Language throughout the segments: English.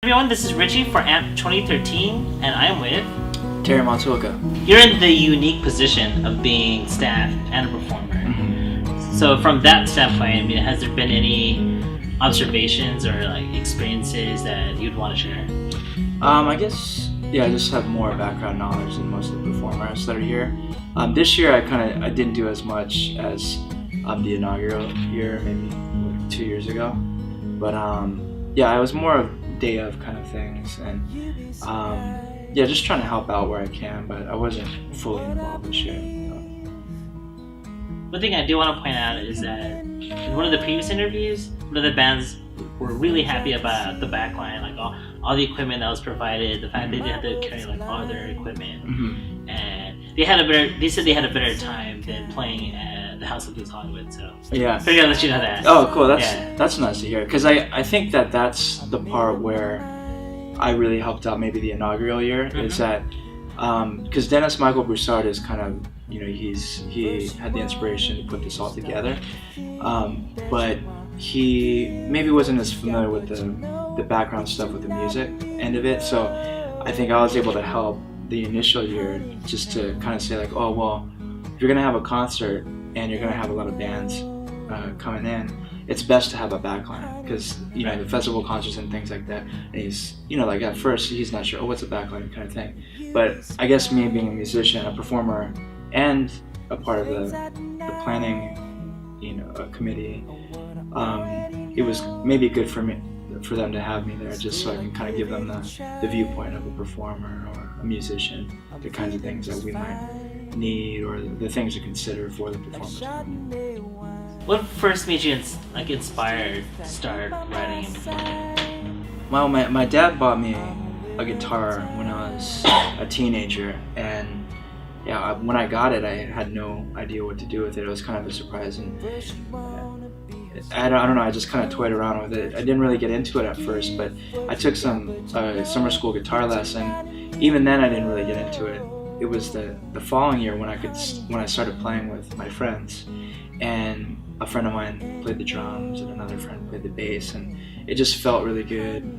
Everyone, this is Richie for AMP 2013, and I'm with Matsuoka. You're in the unique position of being staff and a performer. Mm-hmm. So from that standpoint, I mean, has there been any observations or like experiences that you'd want to share? I guess I just have more background knowledge than most of the performers that are here. This year I didn't do as much as the inaugural year, maybe 2 years ago. But I was more of day of kind of things, and just trying to help out where I can, but I wasn't fully involved this year. One thing I do want to point out is that in one of the previous interviews, one of the bands were really happy about the backline, like all the equipment that was provided, the fact that they had to carry like all their equipment, and they said they had a better time than playing at the House of Blues Hollywood. So yeah, figured I'd let you know that. Oh, cool. That's nice to hear, because I think that's the part where I really helped out maybe the inaugural year, is that because Dennis Michael Broussard is kind of, he had the inspiration to put this all together, but he maybe wasn't as familiar with the background stuff with the music end of it. So I think I was able to help the initial year, just to kind of say like, oh well, if you're gonna have a concert and you're gonna have a lot of bands coming in, it's best to have a backline, because the festival concerts and things like that, and he's like at first he's not sure, what's a backline kind of thing. But I guess me being a musician, a performer, and a part of the planning committee, it was maybe good for them to have me there, just so I can kind of give them the viewpoint of a performer or a musician, the kinds of things that we might need, or the things to consider for the performance. What first made you inspired to start writing and performing? Well, my dad bought me a guitar when I was a teenager, and when I got it, I had no idea what to do with it. It was kind of a surprise, and I don't know, I just kind of toyed around with it. I didn't really get into it at first, but I took some summer school guitar lesson. Even then I didn't really get into it. It was the following year when I started playing with my friends, and a friend of mine played the drums and another friend played the bass, and it just felt really good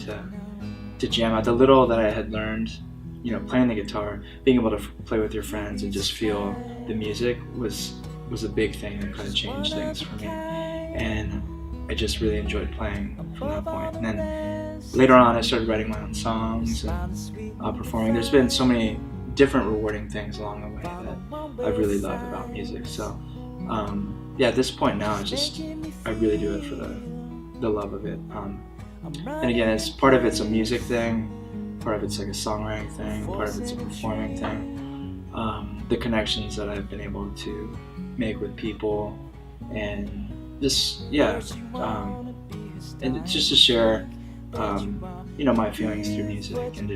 to jam out. The little that I had learned, playing the guitar, being able to play with your friends and just feel the music was a big thing that kind of changed things for me. And I just really enjoyed playing from that point. And then later on I started writing my own songs and performing. There's been so many different rewarding things along the way that I've really loved about music. So at this point now, I really do it for the love of it. And again, part of it's a music thing, part of it's like a songwriting thing, part of it's a performing thing. The connections that I've been able to make with people, and just and just to share my feelings through music, and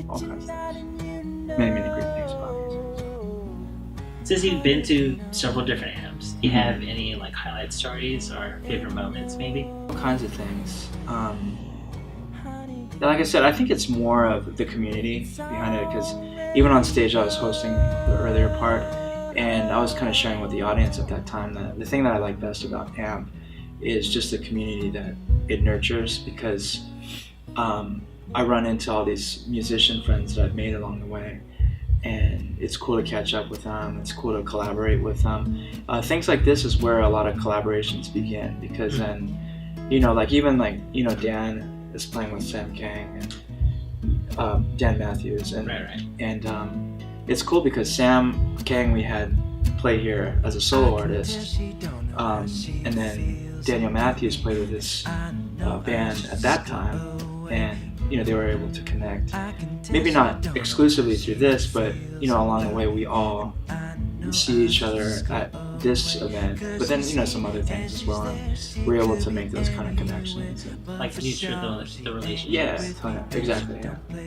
all kinds of things. Many great things about music. Since you've been to several different amps, do you have any highlight stories or favorite moments maybe? All kinds of things. Like I said, I think it's more of the community behind it, because even on stage I was hosting the earlier part, and I was kind of sharing with the audience at that time that the thing that I like best about AMP is just the community that it nurtures, because I run into all these musician friends that I've made along the way, and it's cool to catch up with them, it's cool to collaborate with them. Things like this is where a lot of collaborations begin, because then, Dan is playing with Sam Kang and Dan Matthews, and and it's cool because Sam Kang we had play here as a solo artist, and then Daniel Matthews played with his band at that time, and they were able to connect, maybe not exclusively through this, but along the way we all see each other at this event, but then some other things as well, and we're able to make those kind of connections, and nurture the relationship. Exactly,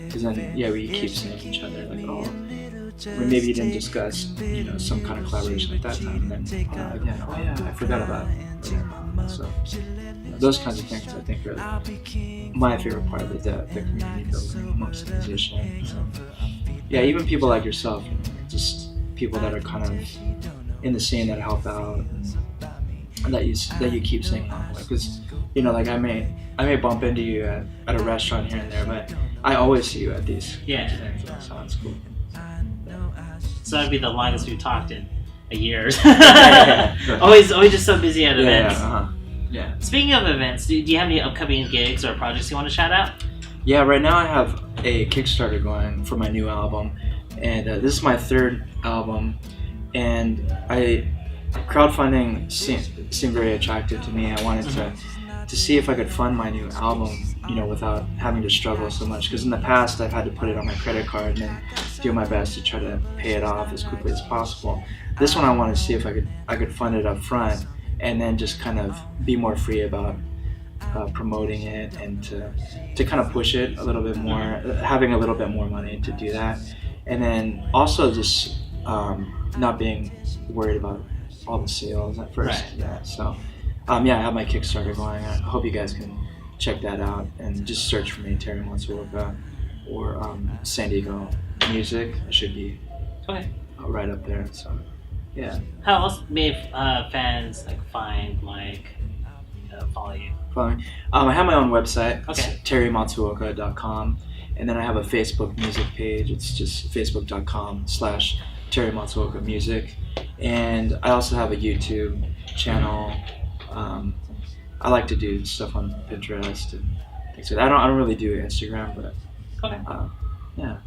because then we keep seeing each other, we maybe didn't discuss some kind of collaboration at that time, and then I forgot about it. So those kinds of things I think are my favorite part of the community building amongst musicians. Even people like yourself, just people that are kind of in the scene that help out, and that you keep seeing on, because I may I may bump into you at a restaurant here and there, but I always see you at these. Yeah. things, so that's cool. So that'd be the longest we've talked in a year. Yeah. always just so busy at Yeah, events. Yeah. Speaking of events, do you have any upcoming gigs or projects you want to shout out? Yeah, right now I have a Kickstarter going for my new album, and this is my third album, and crowdfunding seemed very attractive to me. I wanted to see if I could fund my new album, without having to struggle so much. Because in the past, I've had to put it on my credit card and then do my best to try to pay it off as quickly as possible. This one, I wanted to see if I could fund it up front, and then just kind of be more free about promoting it and to kind of push it a little bit more, having a little bit more money to do that, and then also just not being worried about all the sales at first. Right. Yeah. So I have my Kickstarter going. I hope you guys can check that out and just search for me, Terry Matsuoka, or San Diego Music. It should be right up there. So yeah. How else may fans find follow you? Fine. I have my own website. Okay. It's terrymatsuoka.com, and then I have a Facebook music page. It's just facebook.com/Terry Matsuoka Music, and I also have a YouTube channel. I like to do stuff on Pinterest and things like that. I don't really do Instagram, but Okay. yeah.